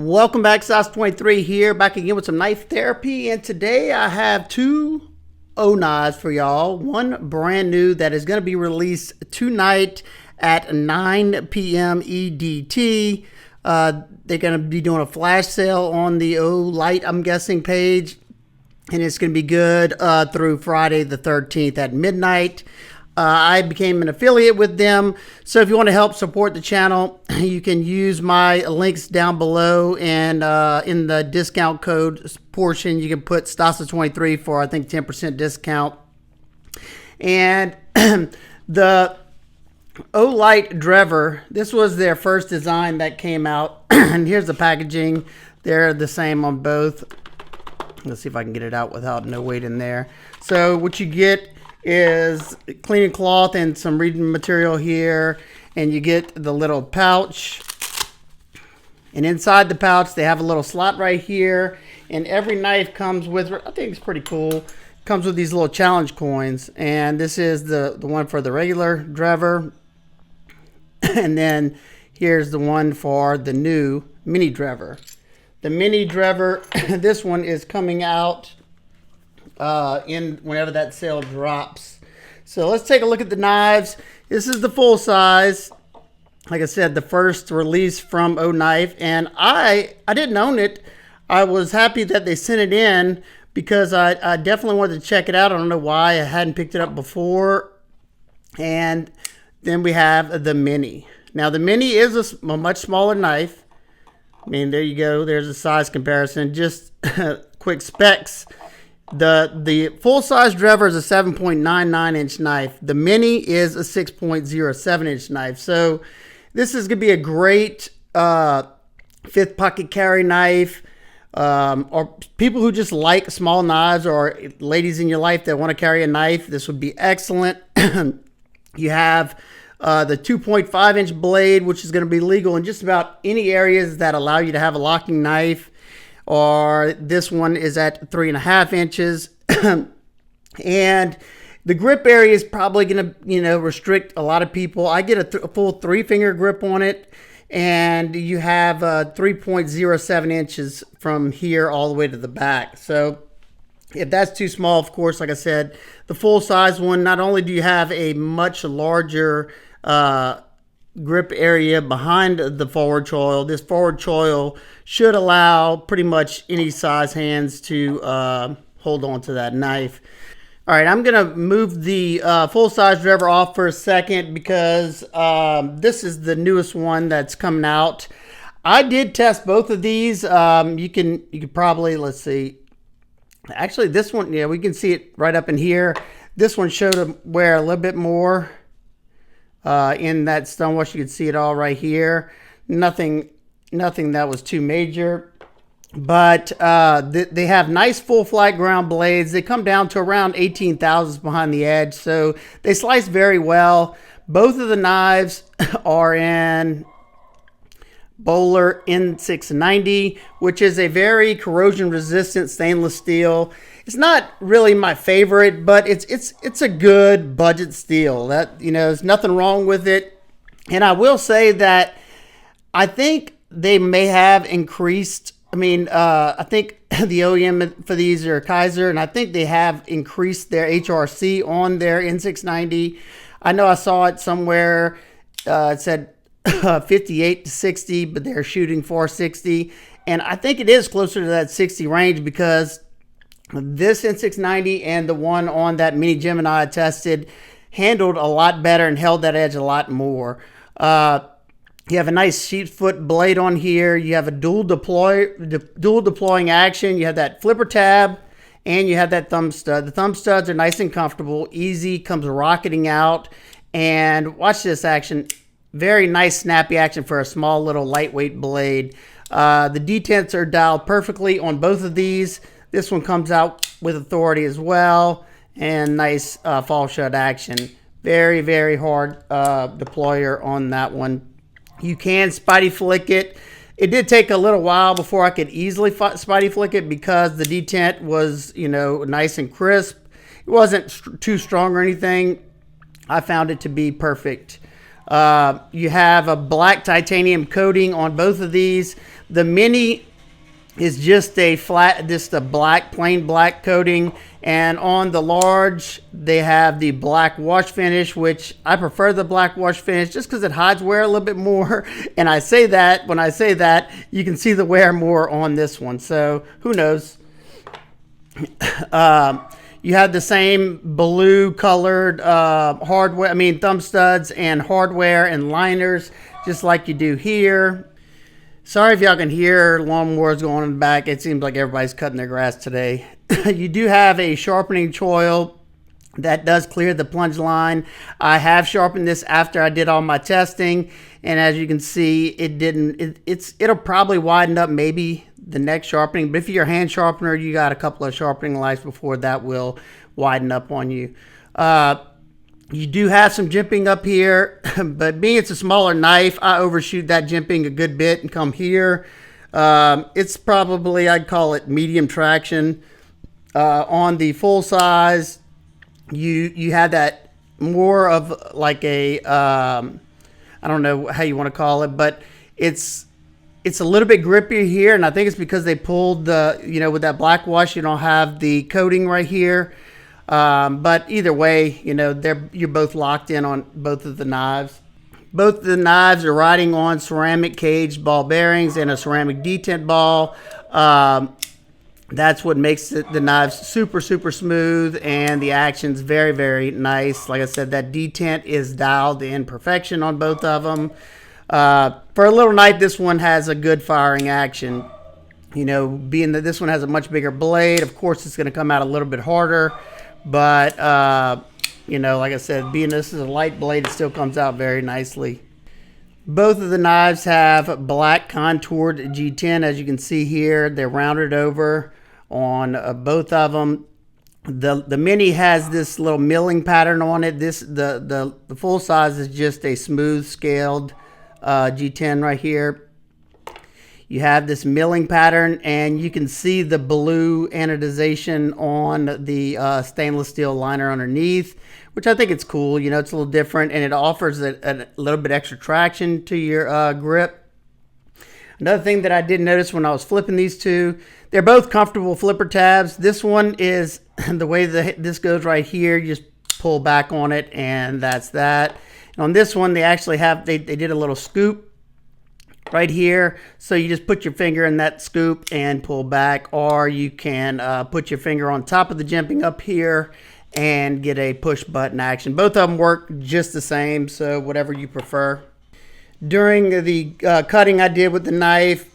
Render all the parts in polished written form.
Welcome back, Size 23 here, back again with some knife therapy. And today I have two knives for y'all. One brand new that is going to be released tonight at 9 p.m. EDT. They're going to be doing a flash sale on the olight, I'm guessing, page. And it's going to be good through Friday the 13th at midnight. I became an affiliate with them. So if you want to help support the channel, you can use my links down below. And in the discount code portion, you can put STASA23 for, I think, 10% discount. And the olight Drever, this was their first design that came out. And here's the packaging. They're the same on both. Let's see if I can get it out without no weight in there. So what you get is cleaning cloth and some reading material here, and you get the little pouch, and inside the pouch they have a little slot right here, and every knife comes with, I think it's pretty cool, comes with these little challenge coins. And this is the one for the regular Drever, and then here's the one for the new mini Drever. The mini Drever, this one is coming out in whenever that sale drops. So let's take a look at the knives. This is the full size. Like I said, the first release from Oknife, and I didn't own it. I was happy that they sent it in because I definitely wanted to check it out. I don't know why I hadn't picked it up before. And then we have the mini. Now the mini is a much smaller knife. I mean, there you go. There's a size comparison. Just quick specs. The full-size Drever is a 7.99 inch knife. The mini is a 6.07 inch knife. So this is going to be a great fifth pocket carry knife, or people who just like small knives, or ladies in your life that want to carry a knife. This would be excellent. You have the 2.5 inch blade, which is going to be legal in just about any areas that allow you to have a locking knife. Or this one is at 3.5 inches. And the grip area is probably going to, restrict a lot of people. I get a full 3-finger grip on it, and you have 3.07 inches from here all the way to the back. So if that's too small, of course, like I said, the full size one, not only do you have a much larger grip area behind the forward choil, this forward choil should allow pretty much any size hands to hold on to that knife. All right, I'm gonna move the full-size Drever off for a second because this is the newest one that's coming out. I did test both of these. You could probably, let's see, actually this one, yeah, we can see it right up in here. This one showed a wear a little bit more in that stonewash. You can see it all right here. Nothing that was too major, but they have nice full flat ground blades. They come down to around 18 thousandths behind the edge, so they slice very well. Both of the knives are in Bowler N690, which is a very corrosion resistant stainless steel. It's not really my favorite, but it's a good budget steel. That, there's nothing wrong with it. And I will say that I think they may have increased. I mean, I think the OEM for these are Kaiser, and I think they have increased their HRC on their N690. I know I saw it somewhere. It said 58 to 60, but they're shooting for 60. And I think it is closer to that 60 range because this N690 and the one on that Mini Gemini I tested handled a lot better and held that edge a lot more. You have a nice sheep's foot blade on here. You have a dual deploying action. You have that flipper tab, and you have that thumb stud. The thumb studs are nice and comfortable, easy, comes rocketing out. And watch this action. Very nice snappy action for a small little lightweight blade. The detents are dialed perfectly on both of these. This one comes out with authority as well, and nice fall shut action. Very, very hard deployer on that one. You can spidey flick it. It did take a little while before I could easily spidey flick it because the detent was, nice and crisp. It wasn't too strong or anything. I found it to be perfect. You have a black titanium coating on both of these. The mini is just a flat, just a black, plain black coating. And on the large, they have the black wash finish, which I prefer the black wash finish just because it hides wear a little bit more. And I say that, when I say that, you can see the wear more on this one. So who knows? You have the same blue colored hardware, thumb studs and hardware and liners, just like you do here. Sorry if y'all can hear lawnmowers going in the back. It seems like everybody's cutting their grass today. You do have a sharpening choil that does clear the plunge line. I have sharpened this after I did all my testing, and as you can see, it didn't. It'll probably widen up maybe the next sharpening, but if you're a hand sharpener, you got a couple of sharpening lights before that will widen up on you. You do have some jimping up here, but being it's a smaller knife, I overshoot that jimping a good bit and come here. It's probably, I'd call it medium traction. On the full size, you have that more of like a, I don't know how you want to call it, but it's a little bit grippier here, and I think it's because they pulled the, with that black wash, you don't have the coating right here. But either way, you're both locked in on both of the knives. Both of the knives are riding on ceramic caged ball bearings and a ceramic detent ball. That's what makes the knives super, super smooth, and the action's very, very nice. Like I said, that detent is dialed in perfection on both of them. For a little knife, this one has a good firing action. Being that this one has a much bigger blade, of course, it's going to come out a little bit harder. But, like I said, being this is a light blade, it still comes out very nicely. Both of the knives have black contoured G10, as you can see here. They're rounded over on both of them. The mini has this little milling pattern on it. The full size is just a smooth scaled G10 right here. You have this milling pattern, and you can see the blue anodization on the stainless steel liner underneath, which I think it's cool. It's a little different, and it offers a little bit extra traction to your grip. Another thing that I did notice when I was flipping these two, they're both comfortable flipper tabs. This one is the way that this goes right here. You just pull back on it, and that's that. And on this one, they actually have, they did a little scoop right here, so you just put your finger in that scoop and pull back, or you can put your finger on top of the jimping up here and get a push button action. Both of them work just the same, so whatever you prefer. During the cutting I did with the knife,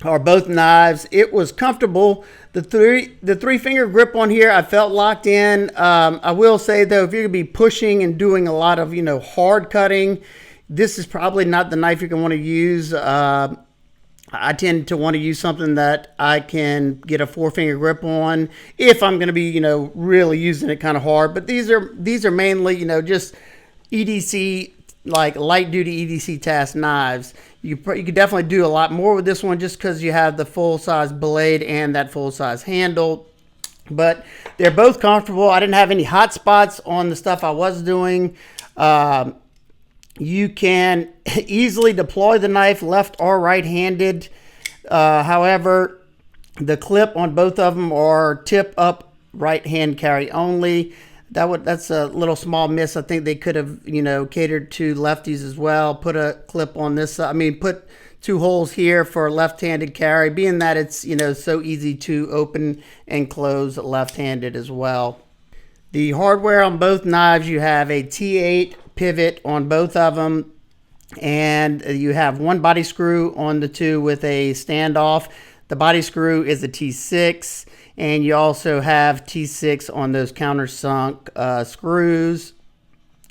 or both knives, it was comfortable. The three finger grip on here, I felt locked in. I will say though, if you're gonna be pushing and doing a lot of hard cutting, this is probably not the knife you're going to want to use. I tend to want to use something that I can get a 4-finger grip on if I'm going to be, really using it kind of hard. But these are mainly, just EDC, like light duty EDC task knives. You could definitely do a lot more with this one just because you have the full size blade and that full size handle. But they're both comfortable. I didn't have any hot spots on the stuff I was doing. You can easily deploy the knife left or right-handed. However, the clip on both of them are tip up right-hand carry only. That's a little small miss. I think they could have, catered to lefties as well. Put a clip on this side. Put 2 holes here for left-handed carry, being that it's, so easy to open and close left-handed as well. The hardware on both knives, you have a T8 pivot on both of them, and you have 1 body screw on the 2 with a standoff. The body screw is a T6, and you also have T6 on those countersunk screws.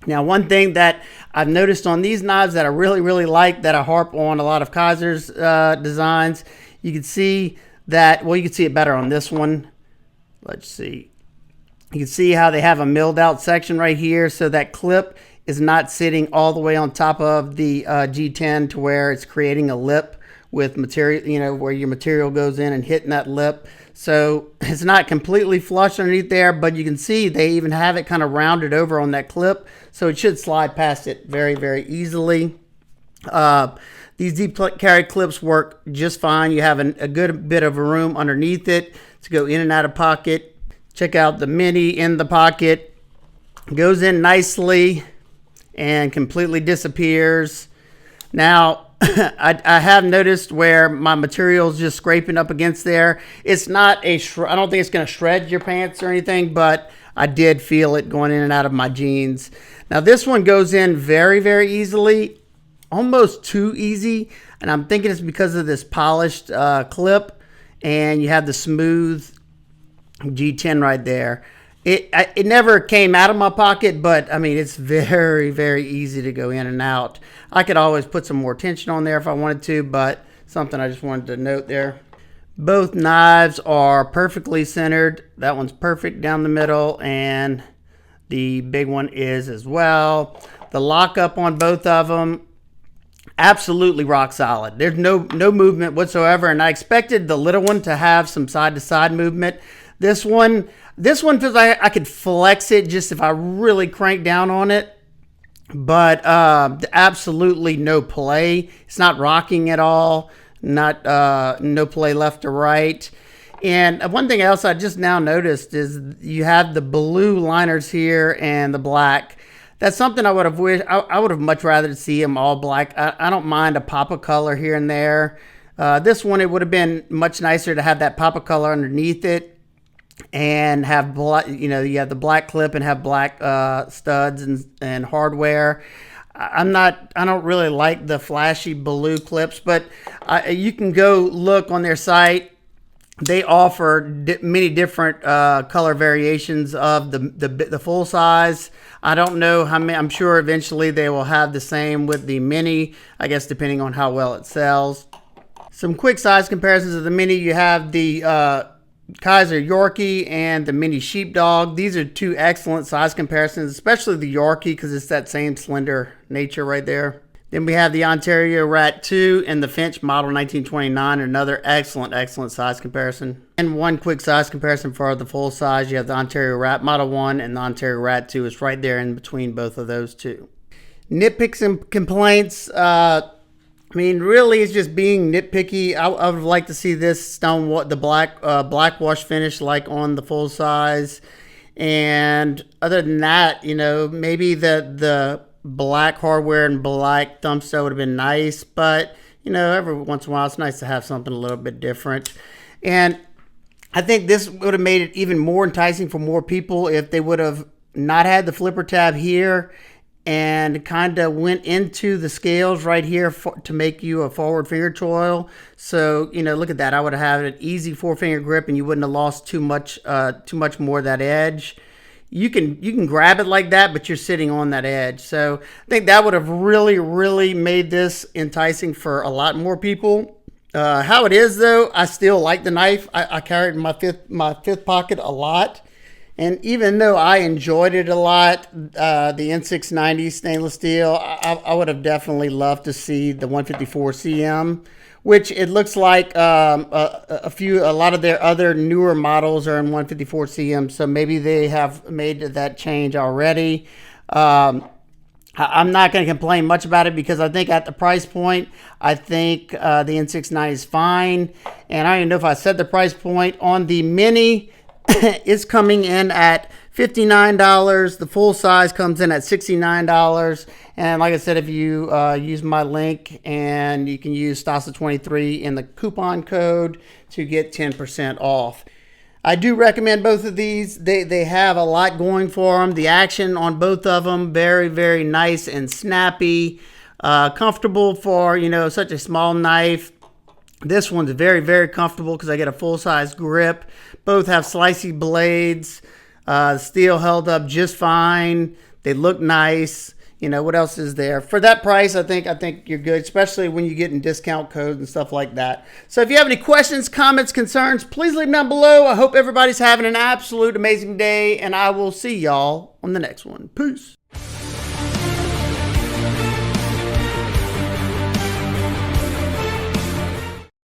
Now, one thing that I've noticed on these knives that I really, really like, that I harp on a lot of Kaiser's designs, you can see that, well, you can see it better on this one. Let's see. You can see how they have a milled out section right here, so that clip is not sitting all the way on top of the G10 to where it's creating a lip with material, where your material goes in and hitting that lip. So it's not completely flush underneath there, but you can see they even have it kind of rounded over on that clip, so it should slide past it very, very easily. These deep carry clips work just fine. You have a good bit of room underneath it to go in and out of pocket. Check out the mini in the pocket. Goes in nicely and completely disappears. Now, I have noticed where my material is just scraping up against there. It's not I don't think it's going to shred your pants or anything, but I did feel it going in and out of my jeans. Now, this one goes in very, very easily, almost too easy. And I'm thinking it's because of this polished clip, and you have the smooth G10 right there. It never came out of my pocket, but I mean, it's very, very easy to go in and out. I could always put some more tension on there if I wanted to, but something I just wanted to note there. Both knives are perfectly centered. That one's perfect down the middle, and the big one is as well. The lockup on both of them, absolutely rock solid. There's no movement whatsoever, and I expected the little one to have some side-to-side movement. This one feels like I could flex it just if I really crank down on it, but absolutely no play. It's not rocking at all. No play left or right. And one thing else I just now noticed is you have the blue liners here and the black. That's something I would have wished. I would have much rather see them all black. I don't mind a pop of color here and there. This one, it would have been much nicer to have that pop of color underneath it and have black, you have the black clip and have black studs and hardware. I don't really like the flashy blue clips, but you can go look on their site. They offer many different color variations of the full size. I don't know how many. I'm sure eventually they will have the same with the mini, I guess, depending on how well it sells. Some quick size comparisons of the mini. You have the Kaiser Yorkie and the mini Sheepdog. These are two excellent size comparisons, especially the Yorkie because it's that same slender nature right there. Then we have the Ontario Rat 2 and the Finch Model 1929, another excellent size comparison. And one quick size comparison for the full size, you have the Ontario Rat Model 1 and the Ontario Rat 2 is right there in between both of those two. Nitpicks and complaints, I mean, really, it's just being nitpicky. I would like to see this the black wash finish like on the full size. And other than that, maybe the black hardware and black thumb stow would have been nice. But, every once in a while, it's nice to have something a little bit different. And I think this would have made it even more enticing for more people if they would have not had the flipper tab here and kind of went into the scales right here to make you a forward finger choil. So, look at that. I would have had an easy 4-finger grip and you wouldn't have lost too much more of that edge. You can grab it like that, but you're sitting on that edge. So I think that would have really, really made this enticing for a lot more people. How it is though, I still like the knife. I carry it in my fifth pocket a lot. And even though I enjoyed it a lot, the N690 stainless steel, I would have definitely loved to see the 154 CM, which it looks like a lot of their other newer models are in 154 CM, so maybe they have made that change already. I'm not going to complain much about it because I think at the price point, I think the N690 is fine. And I don't even know if I said the price point on the Mini. It's coming in at $59. The full size comes in at $69. And like I said, if you use my link, and you can use STASA23 in the coupon code to get 10% off. I do recommend both of these. They have a lot going for them. The action on both of them, very, very nice and snappy. Comfortable for, such a small knife. This one's very, very comfortable because I get a full-size grip. Both have slicey blades. Steel held up just fine. They look nice. What else is there? For that price, I think you're good, especially when you get in discount codes and stuff like that. So if you have any questions, comments, concerns, please leave them down below. I hope everybody's having an absolute amazing day, and I will see y'all on the next one. Peace.